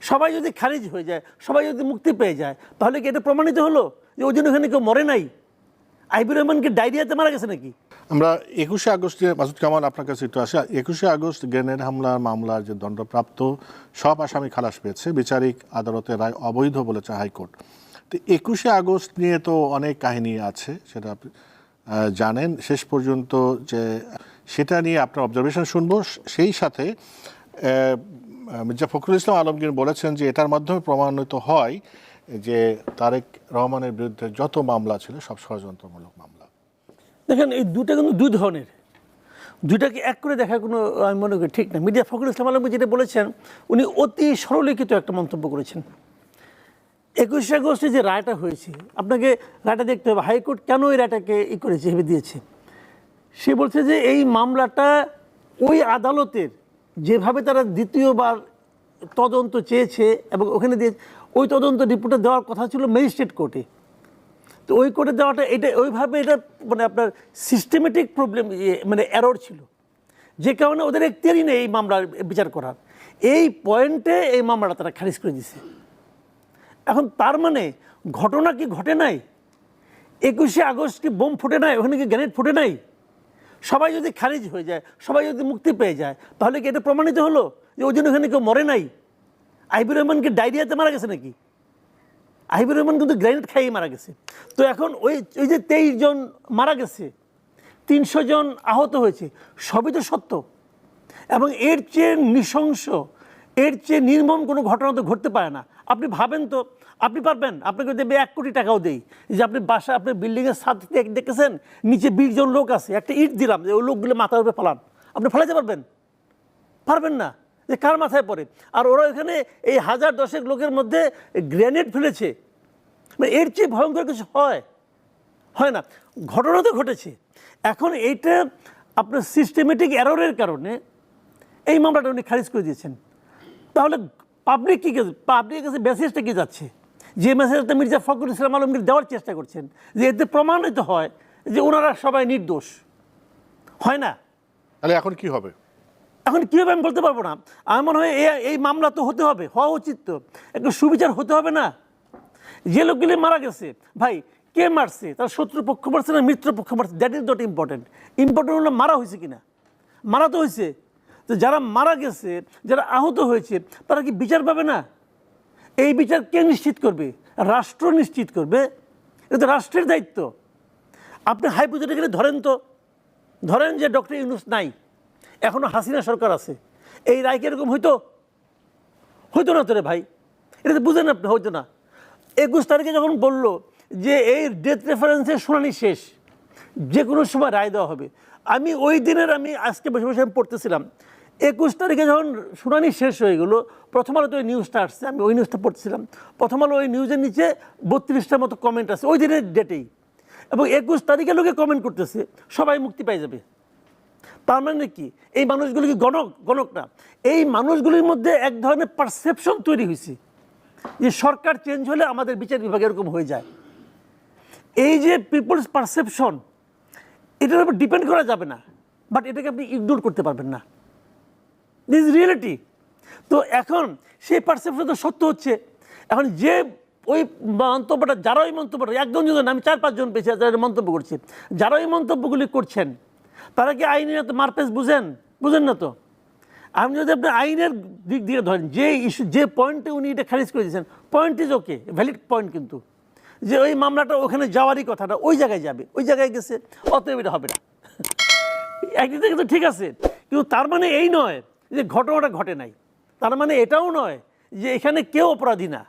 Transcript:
সবাই যদি খারিজ হয়ে যায়, সবাই যদি মুক্তি পেয়ে যায়, তাহলে কি এটা প্রমাণিত হলো যে ওই জন্য ওখানে কেউ মরে নাই? আইবুর রহমানকে ডায়রিয়াতে মারা গেছে নাকি? আমরা 21শে আগস্টে, মাসুদ কামাল আপনার কাছে একটু আসে, 21শে আগস্ট গ্রেনেড হামলার মামলার যে দণ্ডপ্রাপ্ত সব আসামি খালাস পেয়েছে, বিচারিক আদালতের রায় অবৈধ বলেছে হাইকোর্ট। তো 21শে আগস্ট নিয়ে তো অনেক কাহিনী আছে, সেটা আপনি জানেন। শেষ পর্যন্ত যে সেটা নিয়ে আপনার অবজারভেশন শুনবো। সেই সাথে মির্জা ফখরুল ইসলাম আলমগীর বলেছেন যে এটার মাধ্যমে প্রমাণিত হয় যে তারেক রহমানের বিরুদ্ধে যত মামলা ছিল সব ষড়যন্ত্রমূলক মামলা। দেখেন, এই দুটা কিন্তু দুই ধরনের, দুইটাকে এক করে দেখা কোনো আমি মনে করি ঠিক না। মির্জা ফখরুল ইসলাম আলমগীর যেটা বলেছেন, উনি অতি সরলীকৃত একটা মন্তব্য করেছেন। 21শে আগস্টে যে রায়টা হয়েছে, আপনাকে রায়টা দেখতে হবে হাইকোর্ট কেন এই রায়টাকে করেছে, ভেবে দিয়েছে। সে বলছে যে এই মামলাটা ওই আদালতের যেভাবে তারা দ্বিতীয়বার তদন্ত চেয়েছে এবং ওখানে দিয়ে ওই তদন্ত রিপোর্টে দেওয়ার কথা ছিল ম্যাজিস্ট্রেট কোর্টে, তো ওই কোর্টে দেওয়াটা এটা ওইভাবে এটা মানে আপনার সিস্টেমেটিক প্রবলেম, মানে এরর ছিল, যে কারণে ওদের এখতিয়ারই নেই এই মামলার বিচার করার। এই পয়েন্টে এই মামলাটা তারা খারিজ করে দিছে। এখন তার মানে ঘটনা কি ঘটে নাই? 21শে আগস্ট কি বোম ফুটে নাই? ওখানে কি গ্রেনেড ফুটে নাই? সবাই যদি খারিজ হয়ে যায়, সবাই যদি মুক্তি পেয়ে যায়, তাহলে কি এটা প্রমাণিত হলো যে ওই জন্য ওখানে কেউ মরে নাই? আইবুর রহমানকে ডায়রিয়াতে মারা গেছে নাকি? আইবুর রহমান কিন্তু গ্রেনেড খাইয়ে মারা গেছে। তো এখন ওই যে 23 জন মারা গেছে, 300 জন আহত হয়েছে, সবই তো সত্য। এবং এর চেয়ে নৃশংস, এর চেয়ে নির্মম কোনো ঘটনা তো ঘটতে পারে না। আপনি ভাবেন তো, আপনি পারবেন? আপনাকে দেবে 1 কোটি টাকাও দেই যে আপনি বাসা, আপনি বিল্ডিংয়ের ছাদ দেখেছেন নিচে 20 জন লোক আছে, একটা ইট দিলাম যে ওই লোকগুলো মাথার উপরে ফেলান, আপনি ফেলাতে পারবেন? পারবেন না। যে কার মাথায় পড়ে? আর ওরা এখানে এই 1000-10 লোকের মধ্যে গ্রেনেড ফেলেছে, মানে এর চেয়ে ভয়ঙ্কর কিছু হয় না। ঘটনা তো ঘটেছে। এখন এইটা আপনার সিস্টেমেটিক এররের কারণে এই মামলাটা উনি খারিজ করে দিয়েছেন। তাহলে পাবলিকের কাছে মেসেজটা কি যাচ্ছে? যে মেসেজটা মির্জা ফখরুল ইসলাম আলমগীর দেওয়ার চেষ্টা করছেন, যে এতে প্রমাণিত হয় যে ওনারা সবাই নির্দোষ, হয় না। তাহলে এখন কি হবে? এখন কীভাবে আমি বলতে পারবো না। আমার মনে হয় এই মামলা তো হতে হবে, হওয়া উচিত, তো একটু সুবিচার হতে হবে না? যে লোকগুলি মারা গেছে, ভাই কে মারছে? তার শত্রু পক্ষ মারছে না মিত্র পক্ষ মারছে? That is not important. Important হলো মারা হয়েছে কিনা। মারা তো হয়েছে, তো যারা মারা গেছে, যারা আহত হয়েছে, তারা কি বিচার পাবে না? এই বিচার কে নিশ্চিত করবে? রাষ্ট্র নিশ্চিত করবে। এটা তো রাষ্ট্রের দায়িত্ব। আপনি হাইপোথেটিক্যালি ধরেন যে ডক্টর ইউনূস নাই, এখনো হাসিনা সরকার আছে, এই রায় কি এরকম হইতো না তো রে ভাই? এটা তো বুঝেন আপনি, হইতো না। 21 তারিখে যখন বলল যে এই ডেথ রেফারেন্সের শুনানি শেষ, যে কোনো সময় রায় দেওয়া হবে, আমি ওই দিনের আজকে বসে বসে আমি পড়তেছিলাম, 21 তারিখে যখন শুনানি শেষ হয়ে গেলো, প্রথম আলোতে ওই নিউজটা আসছে, আমি ওই নিউজটা পড়তেছিলাম। প্রথম আলো ওই নিউজের নিচে 32টার মতো কমেন্ট আছে ওই দিনের ডেটেই, এবং 21 তারিখে লোকে কমেন্ট করতেছে সবাই মুক্তি পেয়ে যাবে। তার মানে কি এই মানুষগুলি কি গণক না? এই মানুষগুলির মধ্যে এক ধরনের পারসেপশন তৈরি হয়েছে যে সরকার চেঞ্জ হলে আমাদের বিচার বিভাগ এরকম হয়ে যায়। এই যে পিপলস পারসেপশন, এটার উপর ডিপেন্ড করা যাবে না, বাট এটাকে আপনি ইগনোর করতে পারবেন না। This reality. তো এখন সেই পারসেপশন তো সত্য হচ্ছে। এখন যে ওই মন্তব্যটা, যারা ওই মন্তব্যটা, একজন জন, আমি 4-5 জন পেয়েছি যারা মন্তব্য করছে, যারা ওই মন্তব্যগুলি করছেন, তারা কি আইনি মারপেস বুঝেন না তো? আপনি যদি আপনি আইনের দিক দিয়ে ধরেন, যে ইস্যু, যে পয়েন্টে উনি এটা খারিজ করে দিয়েছেন, point is okay, valid point, কিন্তু যে ওই মামলাটা ওখানে যাওয়ারই কথাটা ওই জায়গায় যাবে, ওই জায়গায় গেছে, অতএব এটা হবে না। একদিকে কিন্তু ঠিক আছে, কিন্তু তার মানে এই নয় যে ঘটনাটা ঘটে নাই। তার মানে এটাও নয় যে এখানে কেউ অপরাধী না।